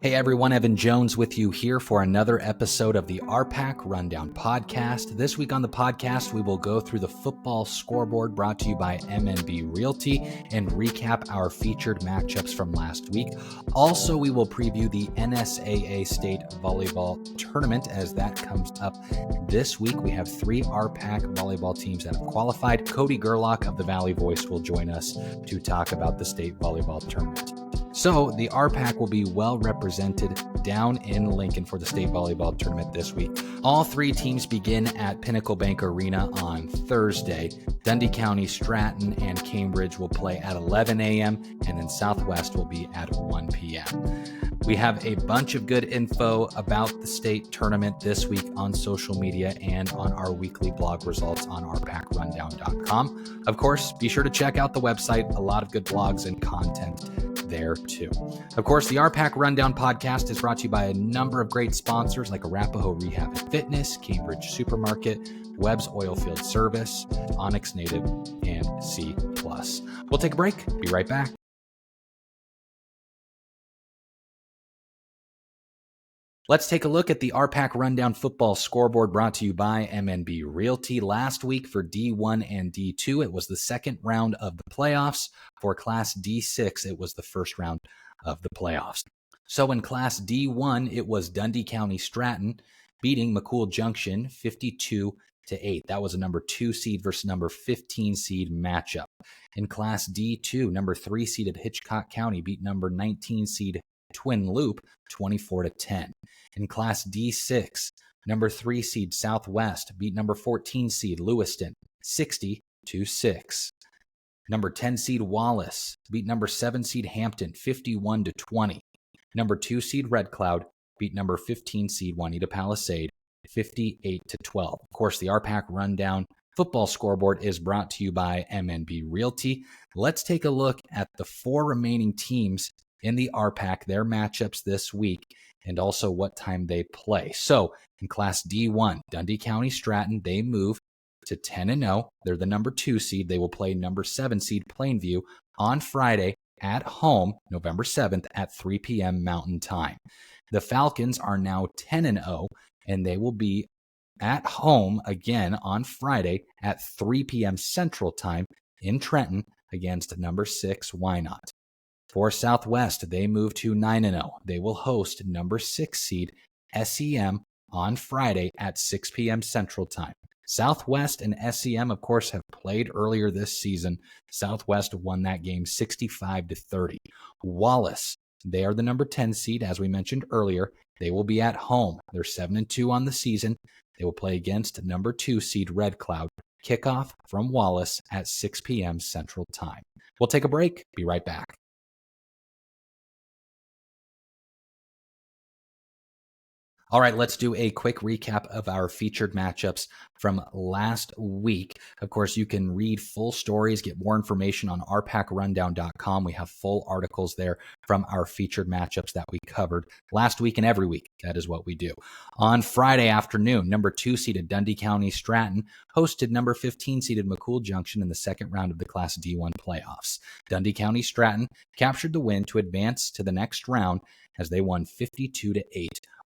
Hey everyone, Evan Jones with you here for another episode of the RPAC Rundown Podcast. This week on the podcast, we will go through the football scoreboard brought to you by MNB Realty and recap our featured matchups from last week. Also, we will preview the NSAA State Volleyball Tournament as that comes up this week. We have 3 RPAC volleyball teams that have qualified. Cody Gerlach of the Valley Voice will join us to talk about the state volleyball tournament. So the RPAC will be well represented down in Lincoln for the state volleyball tournament this week. All 3 teams begin at Pinnacle Bank Arena on Thursday. Dundy County Stratton and Cambridge will play at 11 a.m. and then Southwest will be at 1 p.m. We have a bunch of good info about the state tournament this week on social media and on our weekly blog results on rpacrundown.com. Of course, be sure to check out the website. A lot of good blogs and content there too. Of course, the RPAC Rundown Podcast is brought to you by a number of great sponsors like Arapahoe Rehab and Fitness, Cambridge Supermarket, Webb's Oilfield Service, Onyx Native, and C+. We'll take a break. Be right back. Let's take a look at the RPAC Rundown Football Scoreboard brought to you by MNB Realty. Last week for D1 and D2, it was the second round of the playoffs. For Class D6, it was the first round of the playoffs. So in Class D1, it was Dundy County Stratton beating McCool Junction 52-8. That was a number 2 seed versus number 15 seed matchup. In Class D2, number 3 seeded Hitchcock County beat number 19 seed Twin Loop 24-10. In Class D6, number 3 seed Southwest beat number 14 seed Lewiston 60-6. Number 10 seed Wallace beat number 7 seed Hampton 51-20. Number 2 seed Red Cloud beat number 15 seed Juanita Palisade 58-12. Of course, the RPAC Rundown Football Scoreboard is brought to you by MNB Realty. Let's take a look at the 4 remaining teams in the RPAC, their matchups this week, and also what time they play. So in Class D1, Dundy County Stratton, they move to 10-0. They're the number 2 seed. They will play number 7 seed Plainview on Friday at home, November 7th at 3 p.m. Mountain Time. The Falcons are now 10-0, and they will be at home again on Friday at 3 p.m. Central Time in Trenton against number 6 Wynot. For Southwest, they move to 9-0. They will host number 6 seed SEM on Friday at 6 p.m. Central Time. Southwest and SEM, of course, have played earlier this season. Southwest won that game 65-30. Wallace, they are the number 10 seed, as we mentioned earlier. They will be at home. They're 7-2 on the season. They will play against number 2 seed Red Cloud. Kickoff from Wallace at 6 p.m. Central Time. We'll take a break. Be right back. All right, let's do a quick recap of our featured matchups from last week. Of course, you can read full stories, get more information on rpacrundown.com. We have full articles there from our featured matchups that we covered last week and every week. That is what we do. On Friday afternoon, number 2 seeded Dundy County Stratton hosted number 15 seeded McCool Junction in the second round of the Class D1 playoffs. Dundy County Stratton captured the win to advance to the next round as they won 52-8.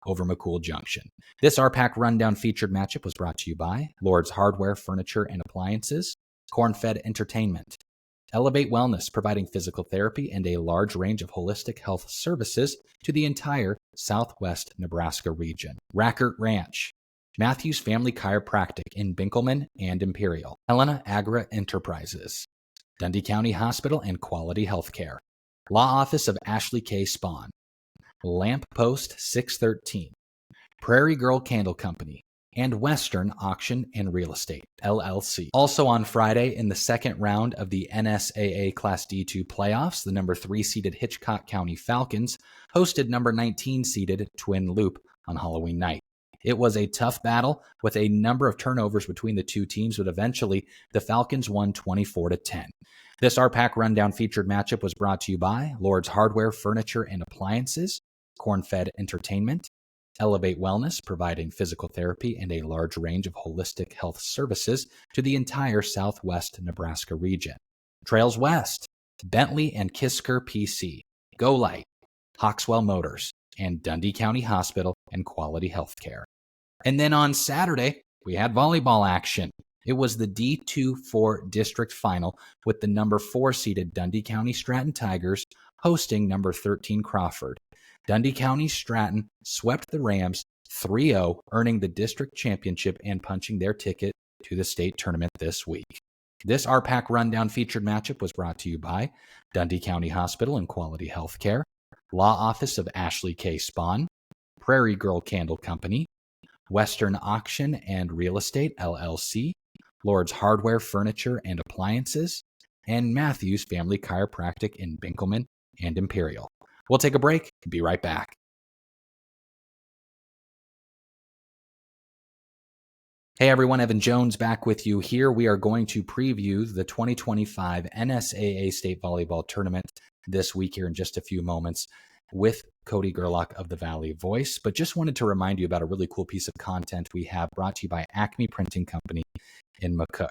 Over McCool Junction. This RPAC Rundown featured matchup was brought to you by Lord's Hardware, Furniture, and Appliances, Corn-Fed Entertainment, Elevate Wellness, providing physical therapy and a large range of holistic health services to the entire Southwest Nebraska region, Rackert Ranch, Matthews Family Chiropractic in Binkelman and Imperial, Helena Agra Enterprises, Dundy County Hospital and Quality Healthcare, Law Office of Ashley K. Spahn, Lamp Post 613, Prairie Girl Candle Company, and Western Auction and Real Estate, LLC. Also on Friday, in the second round of the NSAA Class D2 playoffs, the number 3 seeded Hitchcock County Falcons hosted number 19 seeded Twin Loop on Halloween night. It was a tough battle with a number of turnovers between the two teams, but eventually the Falcons won 24-10. This RPAC Rundown featured matchup was brought to you by Lord's Hardware, Furniture, and Appliances, Corn-Fed Entertainment, Elevate Wellness, providing physical therapy and a large range of holistic health services to the entire Southwest Nebraska region. Trails West, Bentley and Kisker PC, Go Light, Hawkswell Motors, and Dundy County Hospital and Quality Healthcare. And then on Saturday, we had volleyball action. It was the D2-4 district final with the number 4 seeded Dundy County Stratton Tigers hosting number 13 Crawford. Dundy County Stratton swept the Rams 3-0, earning the district championship and punching their ticket to the state tournament this week. This RPAC Rundown featured matchup was brought to you by Dundy County Hospital and Quality Healthcare, Law Office of Ashley K. Spahn, Prairie Girl Candle Company, Western Auction and Real Estate, LLC, Lord's Hardware, Furniture, and Appliances, and Matthews Family Chiropractic in Binkelman and Imperial. We'll take a break and be right back. Hey everyone, Evan Jones back with you here. We are going to preview the 2025 NSAA State Volleyball Tournament this week here in just a few moments with Cody Gerlach of the Valley Voice. But just wanted to remind you about a really cool piece of content we have brought to you by Acme Printing Company in McCook.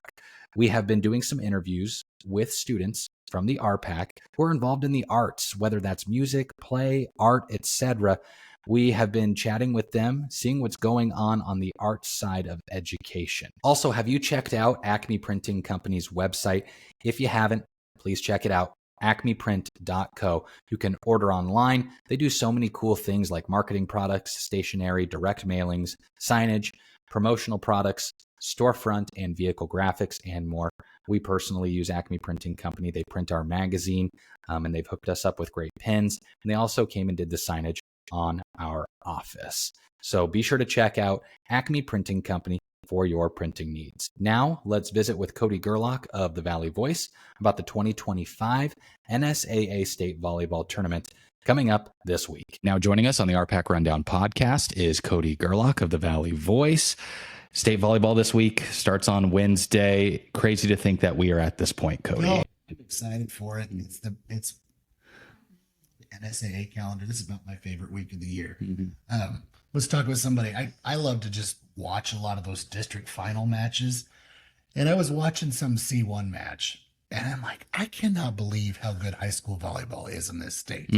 We have been doing some interviews with students from the RPAC who are involved in the arts, whether that's music, play, art, etc. We have been chatting with them, seeing what's going on the art side of education. Also, have you checked out Acme Printing Company's website? If you haven't, please check it out, acmeprint.co. You can order online. They do so many cool things like marketing products, stationery, direct mailings, signage, promotional products, storefront and vehicle graphics, and more. We personally use Acme Printing Company. They print our magazine, and they've hooked us up with great pens. And they also came and did the signage on our office. So be sure to check out Acme Printing Company for your printing needs. Now, let's visit with Cody Gerlach of the Valley Voice about the 2025 NSAA State Volleyball Tournament coming up this week. Now, joining us on the RPAC Rundown Podcast is Cody Gerlach of the Valley Voice. State volleyball this week starts on Wednesday. Crazy to think that we are at this point, Cody. No, I'm excited for it. It's the NSAA calendar. This is about my favorite week of the year. Was talking with somebody. I love to just watch a lot of those district final matches. And I was watching some C1 match. And I'm like, I cannot believe how good high school volleyball is in this state.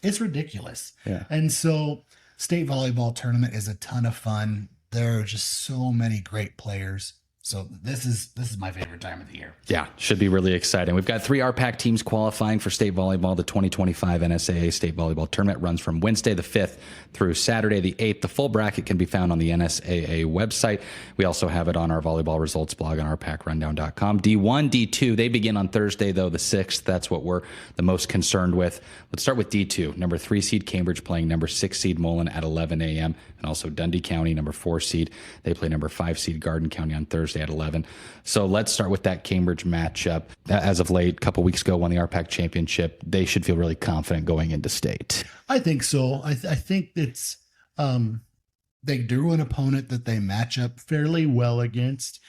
It's ridiculous. Yeah. And so state volleyball tournament is a ton of fun. There are just so many great players. So this is my favorite time of the year. Yeah, should be really exciting. We've got 3 RPAC teams qualifying for state volleyball. The 2025 NSAA State Volleyball Tournament runs from Wednesday the 5th through Saturday the 8th. The full bracket can be found on the NSAA website. We also have it on our volleyball results blog on rpacrundown.com. D1, D2, they begin on Thursday, though, the 6th. That's what we're the most concerned with. Let's start with D2. Number 3 seed Cambridge playing number 6 seed Mullen at 11 a.m. And also Dundy County, number 4 seed. They play number 5 seed Garden County on Thursday at 11. So let's start with that Cambridge matchup. As of late, a couple weeks ago, won the RPAC championship. They should feel really confident going into state. I think so. I think it's they drew an opponent that they match up fairly well against.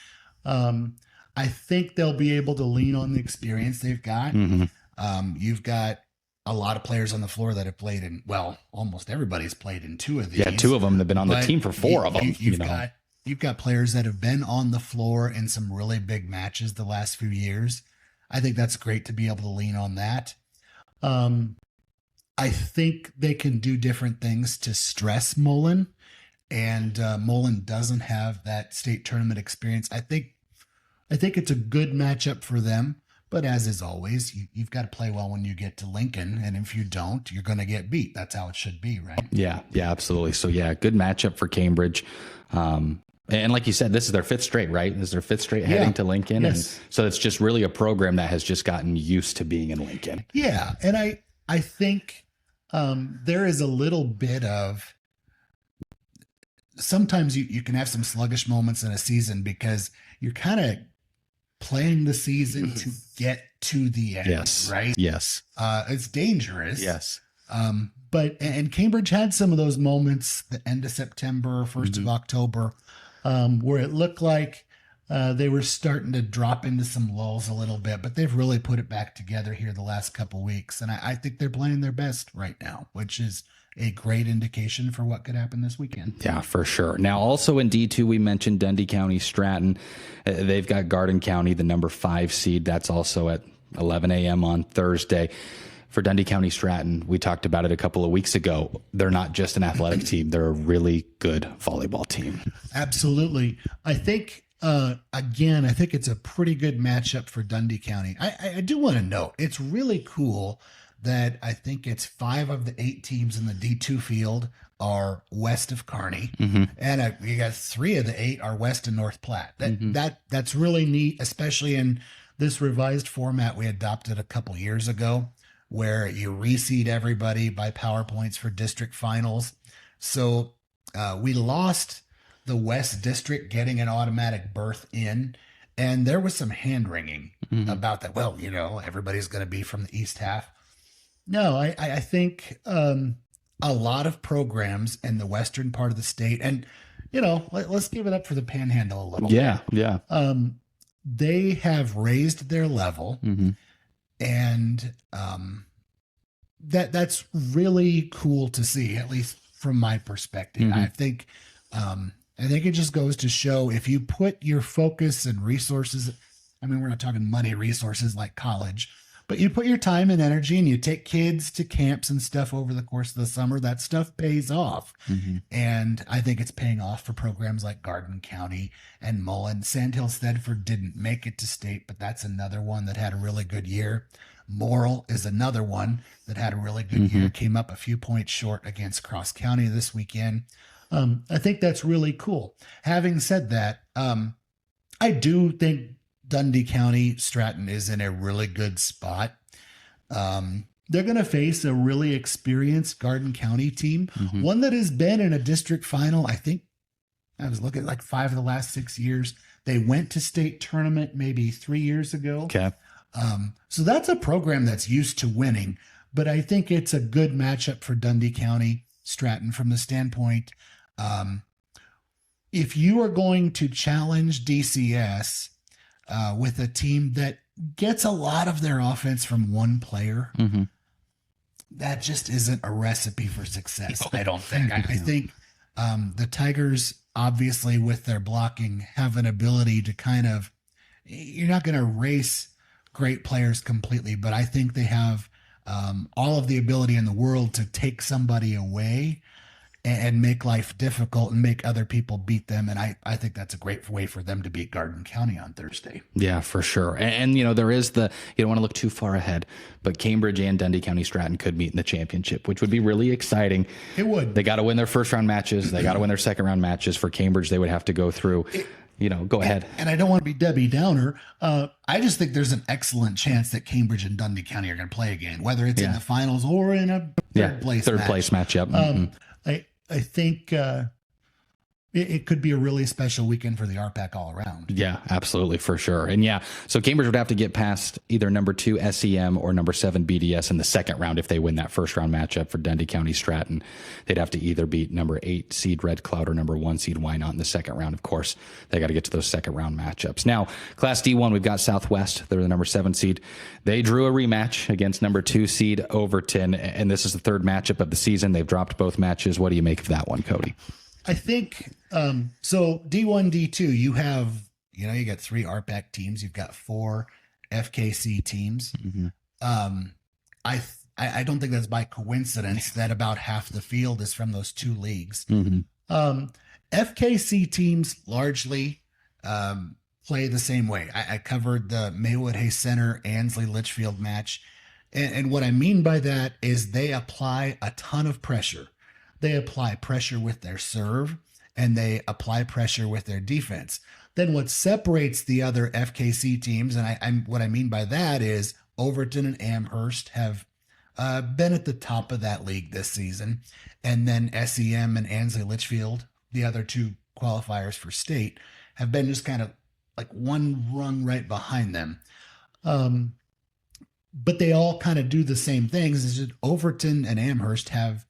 I think they'll be able to lean on the experience they've got. You've got a lot of players on the floor that have played in, well, almost everybody's played in 2 of these. Yeah, 2 of them have been on the team for 4 of them. You've got players that have been on the floor in some really big matches the last few years. I think that's great to be able to lean on that. I think they can do different things to stress Mullen, and Mullen doesn't have that state tournament experience. I think it's a good matchup for them. But as is always, you've got to play well when you get to Lincoln. And if you don't, you're going to get beat. That's how it should be, right? Yeah, absolutely. So, good matchup for Cambridge. And like you said, this is their 5th straight, right? This is their 5th straight heading to Lincoln. Yes. And so it's just really a program that has just gotten used to being in Lincoln. Yeah. And I think there is a little bit of, sometimes you can have some sluggish moments in a season because you're kind of playing the season to get to the end, right? Yes. It's dangerous. Yes. But Cambridge had some of those moments, the end of September, 1st of October, where it looked like they were starting to drop into some lulls a little bit, but they've really put it back together here the last couple of weeks. And I think they're playing their best right now, which is a great indication for what could happen this weekend. Yeah, for sure. Now, also in D2, we mentioned Dundy County Stratton. They've got Garden County, the number 5 seed. That's also at 11 a.m. on Thursday. For Dundy County Stratton, we talked about it a couple of weeks ago. They're not just an athletic team. They're a really good volleyball team. Absolutely. I think, I think it's a pretty good matchup for Dundy County. I do want to note, it's really cool that I think it's 5 of the 8 teams in the D2 field are west of Kearney, and you got 3 of the 8 are west and North Platte. That's really neat, especially in this revised format we adopted a couple years ago, where you reseed everybody by power points for district finals. So we lost the West District getting an automatic berth in, and there was some hand-wringing about that. Well, everybody's going to be from the East half. No, I think a lot of programs in the western part of the state, and, let's give it up for the Panhandle a little bit. Yeah. They have raised their level. And that's really cool to see, at least from my perspective. I think it just goes to show, if you put your focus and resources, I mean, we're not talking money resources like college, but you put your time and energy and you take kids to camps and stuff over the course of the summer, that stuff pays off. And I think it's paying off for programs like Garden County and Mullen. Sandhill Thedford didn't make it to state, but that's another one that had a really good year. Morrill is another one that had a really good year, came up a few points short against Cross County this weekend. I think that's really cool. Having said that, I do think Dundy County Stratton is in a really good spot. They're going to face a really experienced Garden County team, one that has been in a district final. I think I was looking at like 5 of the last 6 years. They went to state tournament maybe 3 years ago. Okay. So that's a program that's used to winning, but I think it's a good matchup for Dundy County Stratton from the standpoint. If you are going to challenge DCS with a team that gets a lot of their offense from one player, that just isn't a recipe for success, I don't think. I think the Tigers, obviously, with their blocking, have an ability to kind of, you're not going to race great players completely, but I think they have all of the ability in the world to take somebody away and make life difficult and make other people beat them. And I think that's a great way for them to beat Garden County on Thursday. Yeah, for sure. And there is you don't want to look too far ahead, but Cambridge and Dundy County Stratton could meet in the championship, which would be really exciting. It would. They got to win their first round matches. They got to win their second round matches. For Cambridge, they would have to go through, go ahead. And I don't want to be Debbie Downer. I just think there's an excellent chance that Cambridge and Dundy County are going to play again, whether it's in the finals or in a third place matchup. I think it could be a really special weekend for the RPAC all around. Yeah, absolutely, for sure. And so Cambridge would have to get past either number 2 SEM or number 7 BDS in the second round if they win that first round matchup. For Dundy County Stratton, they'd have to either beat number 8 seed Red Cloud or number 1 seed Wynot in the second round. Of course, they got to get to those second round matchups. Now, Class D1, we've got Southwest. They're the number 7 seed. They drew a rematch against number 2 seed Overton, and this is the third matchup of the season. They've dropped both matches. What do you make of that one, Cody? I think so. D1, D2, you have you got 3 RPAC teams. You've got 4 FKC teams. I don't think that's by coincidence that about half the field is from those 2 leagues. FKC teams largely play the same way. I covered the Maywood Hay Center Ansley Litchfield match, and what I mean by that is they apply a ton of pressure. They apply pressure with their serve, and they apply pressure with their defense. Then what separates the other FKC teams, and what I mean by that is Overton and Amherst have been at the top of that league this season, and then SEM and Ansley Litchfield, the other 2 qualifiers for state, have been just kind of like one rung right behind them. But they all kind of do the same things. Is that Overton and Amherst have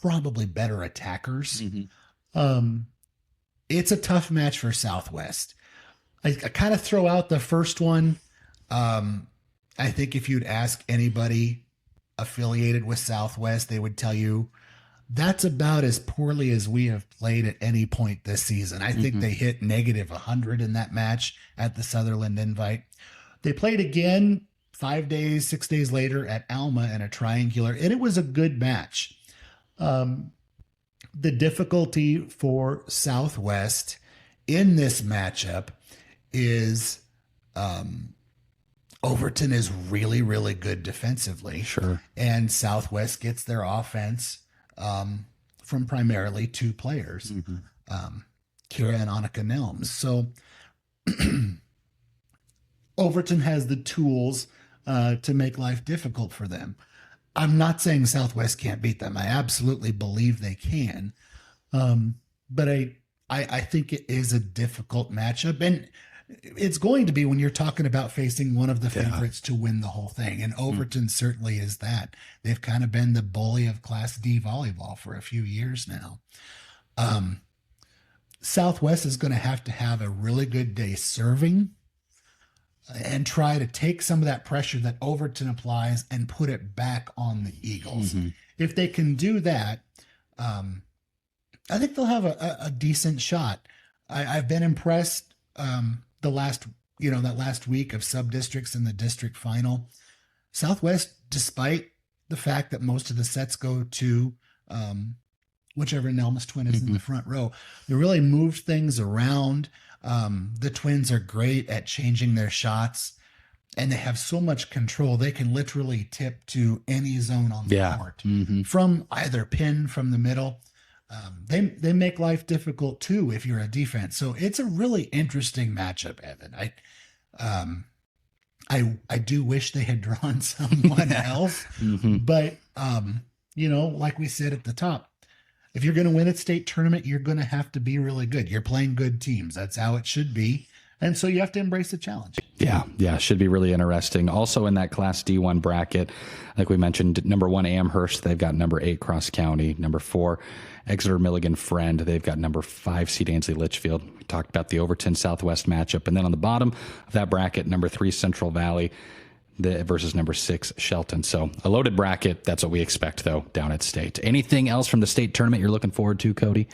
probably better attackers. It's a tough match for Southwest. I kind of throw out the first one. I think if you'd ask anybody affiliated with Southwest, they would tell you that's about as poorly as we have played at any point this season. I think they hit -100 in that match at the Sutherland Invite. They played again 6 days later at Alma in a triangular, and it was a good match. The difficulty for Southwest in this matchup is Overton is really, really good defensively. Sure. And Southwest gets their offense from primarily two players, Kira and Annika Nelms. So Overton has the tools to make life difficult for them. I'm not saying Southwest can't beat them. I absolutely believe they can. But I think it is a difficult matchup. And it's going to be when you're talking about facing one of the favorites to win the whole thing. And Overton certainly is that. They've kind of been the bully of Class D volleyball for a few years now. Southwest is going to have a really good day serving and try to take some of that pressure that Overton applies and put it back on the Eagles. If they can do that, I think they'll have a decent shot. I've been impressed that last week of sub-districts in the district final. Southwest, despite the fact that most of the sets go to whichever Nelms twin is in the front row, they really moved things around. The twins are great at changing their shots, and they have so much control. They can literally tip to any zone on the court from either pin, from the middle. They make life difficult too if you're a defense. So it's a really interesting matchup, Evan. I do wish they had drawn someone else, but like we said at the top, if you're going to win a state tournament, you're going to have to be really good. You're playing good teams. That's how it should be. And so you have to embrace the challenge. Yeah. Should be really interesting. Also in that Class D1 bracket, like we mentioned, number 1 Amherst, they've got number 8 Cross County. Number 4 Exeter Milligan Friend, they've got number 5 St. Ansley Litchfield. We talked about the Overton Southwest matchup. And then on the bottom of that bracket, number 3 Central Valley versus number 6 Shelton. So a loaded bracket. That's what we expect, though, down at state. Anything else from the state tournament you're looking forward to, Cody?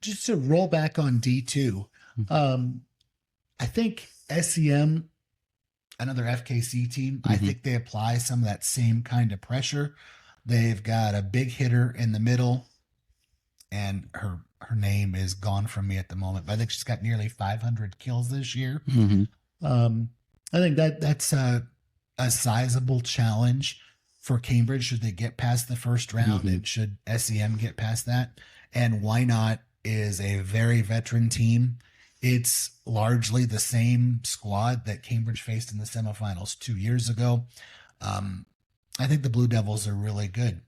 Just to roll back on D2, I think SEM, another FKC team, I think they apply some of that same kind of pressure. They've got a big hitter in the middle, and her name is gone from me at the moment, but I think she's got nearly 500 kills this year. I think that's a sizable challenge for Cambridge should they get past the first round, and should SEM get past that. And Why Not is a very veteran team. It's largely the same squad that Cambridge faced in the semifinals 2 years ago. I think the Blue Devils are really good.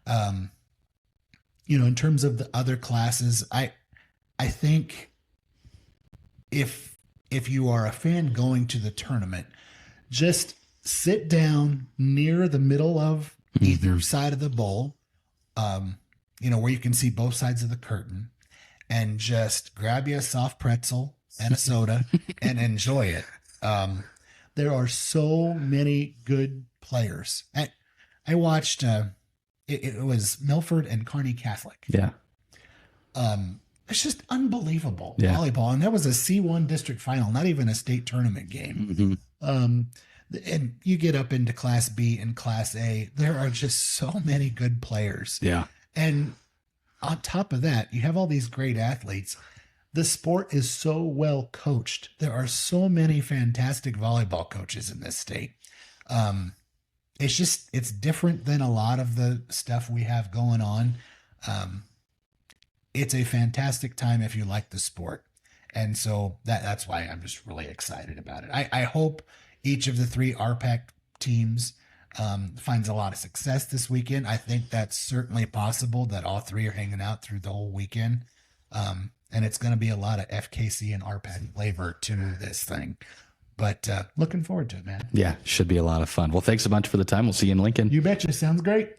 In terms of the other classes, I think if you are a fan going to the tournament, just sit down near the middle of either side of the bowl, where you can see both sides of the curtain, and just grab you a soft pretzel and a soda and enjoy it. There are so many good players. I watched, it was Milford and Kearney Catholic. Yeah. It's just unbelievable volleyball. And that was a C1 district final, not even a state tournament game. And you get up into Class B and Class A, there are just so many good players. Yeah. And on top of that, you have all these great athletes. The sport is so well coached. There are so many fantastic volleyball coaches in this state. It's different than a lot of the stuff we have going on. It's a fantastic time if you like the sport. And so that's why I'm just really excited about it. I hope each of the 3 RPAC teams finds a lot of success this weekend. I think that's certainly possible that all 3 are hanging out through the whole weekend. And it's going to be a lot of FKC and RPAC flavor to this thing. But looking forward to it, man. Yeah, should be a lot of fun. Well, thanks a bunch for the time. We'll see you in Lincoln. You betcha. Sounds great.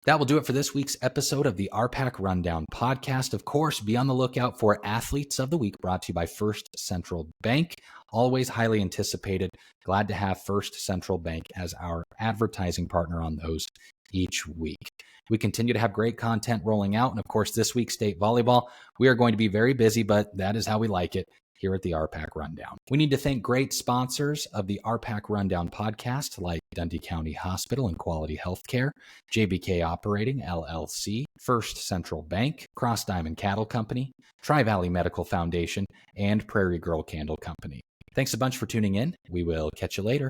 That will do it for this week's episode of the RPAC Rundown Podcast. Of course, be on the lookout for Athletes of the Week, brought to you by First Central Bank. Always highly anticipated. Glad to have First Central Bank as our advertising partner on those each week. We continue to have great content rolling out. And of course, this week, state volleyball, we are going to be very busy, but that is how we like it. here at the RPAC Rundown. We need to thank great sponsors of the RPAC Rundown podcast like Dundy County Hospital and Quality Healthcare, JBK Operating, LLC, First Central Bank, Cross Diamond Cattle Company, Tri-Valley Medical Foundation, and Prairie Girl Candle Company. Thanks a bunch for tuning in. We will catch you later.